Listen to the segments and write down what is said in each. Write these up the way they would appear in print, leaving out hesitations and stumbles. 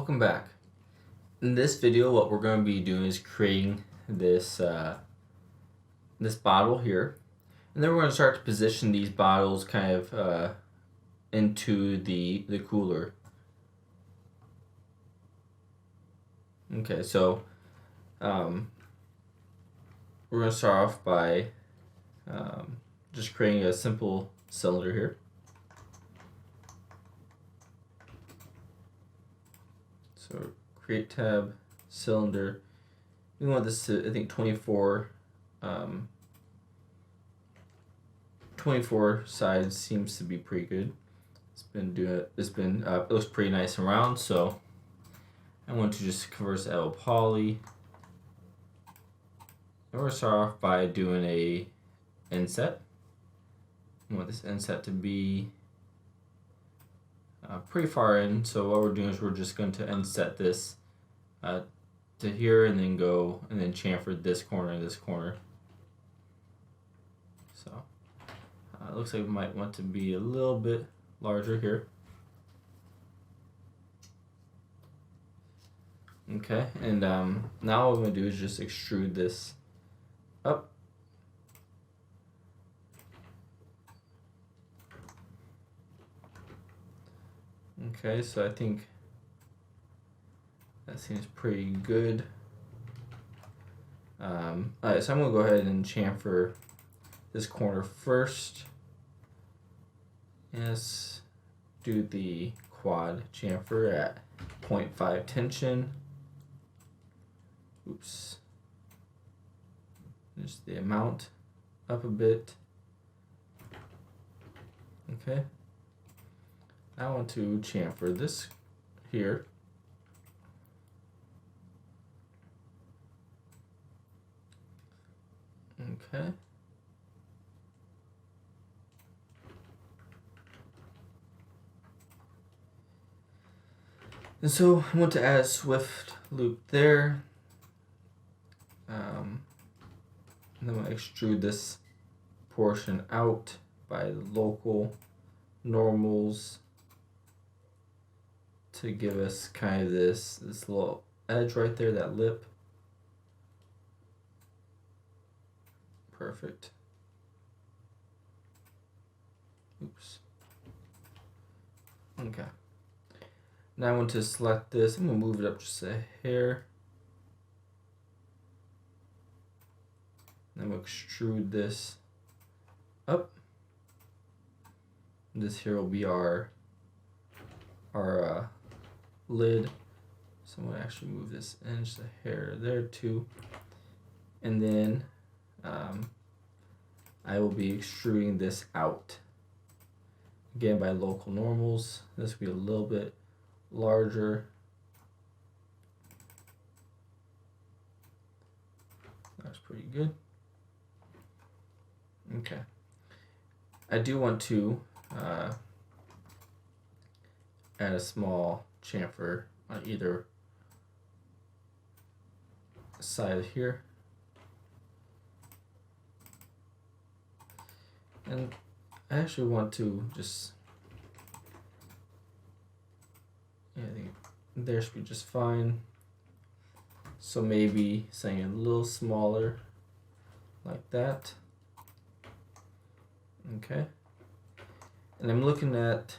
Welcome back. In this video, what we're going to be doing is creating this this bottle here, and then we're going to start to position these bottles kind of into the cooler. Okay, so we're going to start off by just creating a simple cylinder here. So create tab, cylinder. We want this to, I think, 24 sides seems to be pretty good. It looks pretty nice and round, so I want to just convert this to poly. And we're going to start off by doing a inset. I want this inset to be pretty far in, so what we're doing is we're just going to inset this to here and then go and then chamfer this corner and this corner. So it looks like we might want to be a little bit larger here. Okay, and now what we're going to do is just extrude this up. Okay, so I think that seems pretty good. Alright, so I'm going to go ahead and chamfer this corner first. Yes, do the quad chamfer at 0.5 tension. Oops. Just the amount up a bit. Okay. I want to chamfer this here. Okay. And so I want to add a swift loop there. And then I'm going to extrude this portion out by the local normals to give us kind of this little edge right there, that lip. Perfect. Oops. Okay. Now I want to select this. I'm going to move it up just a hair. I'm going to extrude this up. This here will be our lid. So I'm going to actually move this in just a hair there too. And then I will be extruding this out. Again, by local normals. This will be a little bit larger. That's pretty good. Okay. I do want to add a small chamfer on either side here. And I actually want to just, I think there should be just fine. So maybe saying a little smaller like that. Okay. And I'm looking at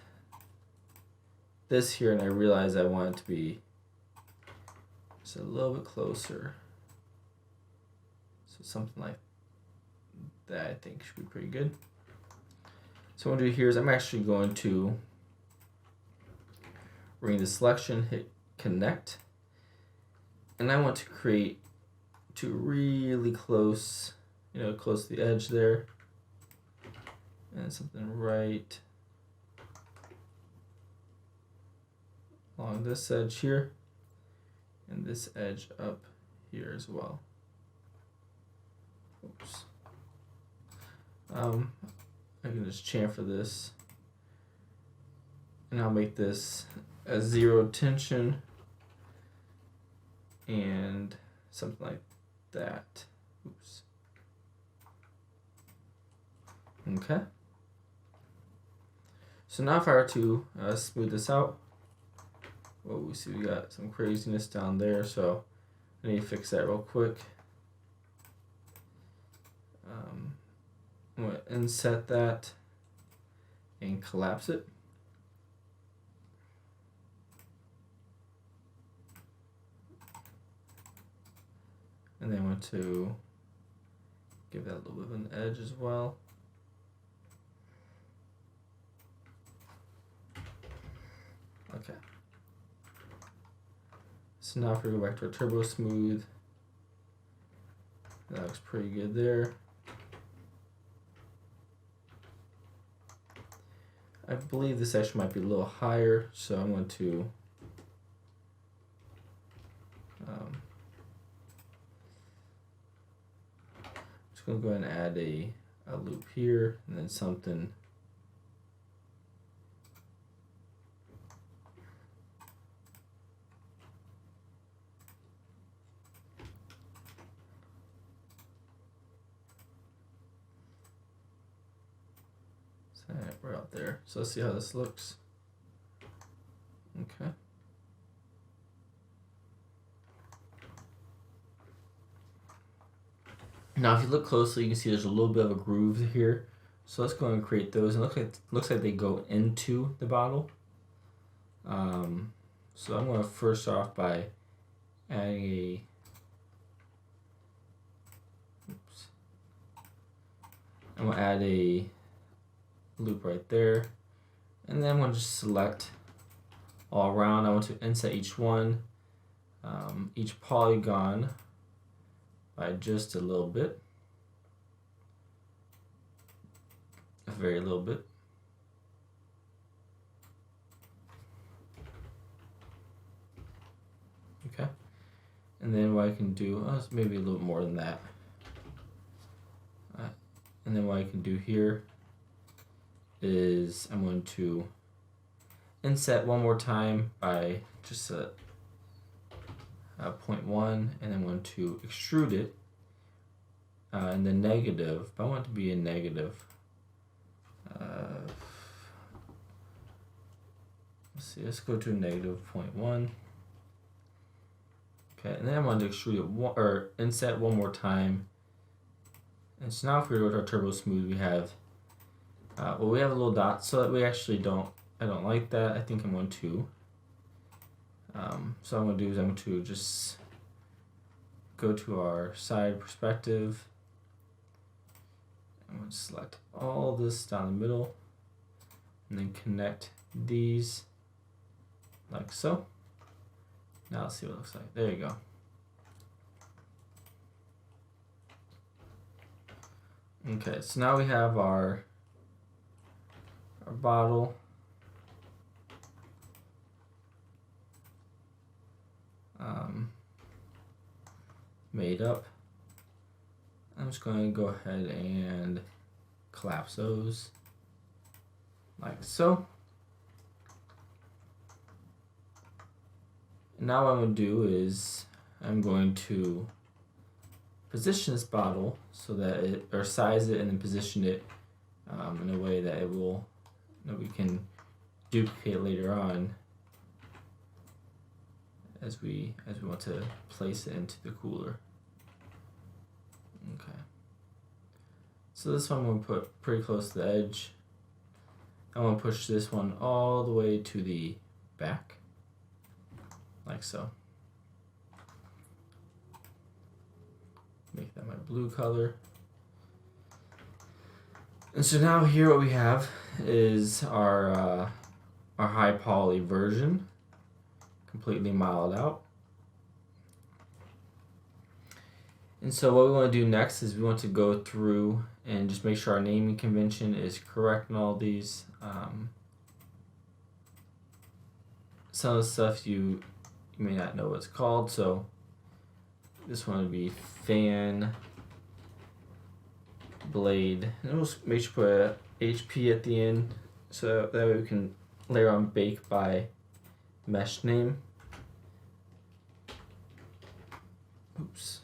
this here and I realize I want it to be just a little bit closer. So something like that I think should be pretty good. So what I'm going to do here is I'm actually going to ring the selection, hit connect, and I want to create to really close, close to the edge there, and something right along this edge here, and this edge up here as well. Oops. I can just chamfer this, and I'll make this a 0 tension and something like that. Oops. Okay. So now if I were to smooth this out, Well, we see we got some craziness down there, so I need to fix that real quick. I'm going to inset that and collapse it. And then I want to give that a little bit of an edge as well. Okay. So now if we go back to our turbo smooth, that looks pretty good there. I believe this actually might be a little higher, so I'm going to just going to go ahead and add a loop here and then something. Right out there. So let's see how this looks. Okay. Now if you look closely, you can see there's a little bit of a groove here. So let's go and create those. And looks like they go into the bottle. So I'm going to first start off by adding I'm going to add a loop right there, and then I'm going to just select all around. I want to inset each one, each polygon by just a little bit, a very little bit. Okay, and then what I can do, maybe a little more than that. And then what I can do here is I'm going to inset one more time by just a 0.1, and I'm going to extrude it in the negative, but I want it to be a negative. Let's see, let's go to a negative 0.1. Okay, and then I want to extrude it or inset one more time. And so now if we go to our turbo smooth, we have we have a little dot, so that we actually I don't like that. I think I'm going to so what I'm going to do is I'm going to just go to our side perspective. I'm going to select all this down the middle and then connect these like so. Now let's see what it looks like. There you go. Okay, so now we have our bottle. Made up. I'm just going to go ahead and collapse those like so. And now what I'm going to do is I'm going to position this bottle so that or size it and then position it in a way that that we can duplicate later on as we want to place it into the cooler. Okay. So this one I'm going to put pretty close to the edge. I want to push this one all the way to the back, like so. Make that my blue color. And so now here what we have is our high poly version, completely modeled out. And so what we want to do next is we want to go through and just make sure our naming convention is correct in all these. Some of the stuff you may not know what it's called, so this one would be fan blade. And we'll make sure to put a HP at the end so that way we can later on bake by mesh name. Oops.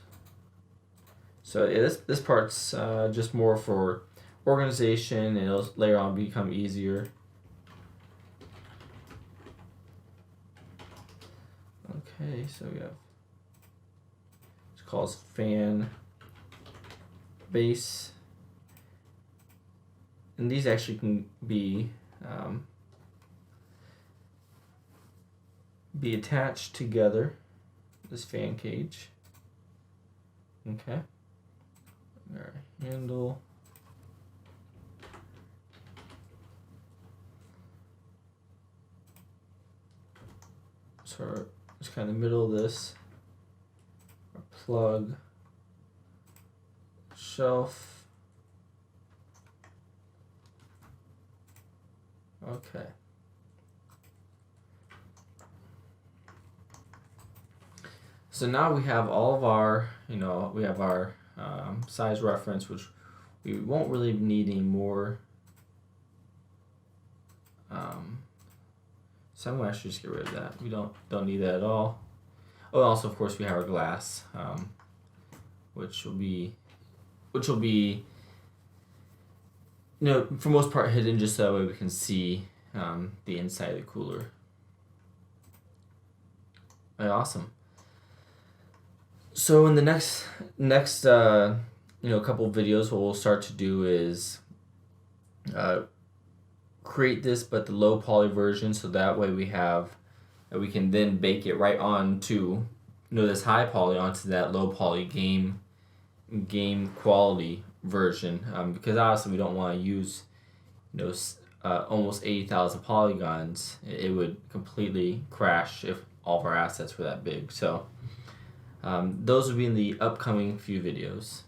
So yeah, this part's just more for organization, and it'll later on become easier. Okay, so we have, it's called fan base, and these actually can be attached together, this fan cage. Okay, our handle. So it's kind of the middle of this, our plug, shelf. Okay. So now we have all of our, we have our size reference, which we won't really need any more. So I'm gonna actually just get rid of that. We don't need that at all. Oh, also of course we have our glass, which will be, for most part hidden, just so that way we can see the inside of the cooler. Awesome. So in the next couple of videos, what we'll start to do is create this, but the low poly version, so that way we can then bake it right onto this high poly onto that low poly game quality version, because obviously we don't want to use almost 80,000 polygons. It would completely crash if all of our assets were that big. So those will be in the upcoming few videos.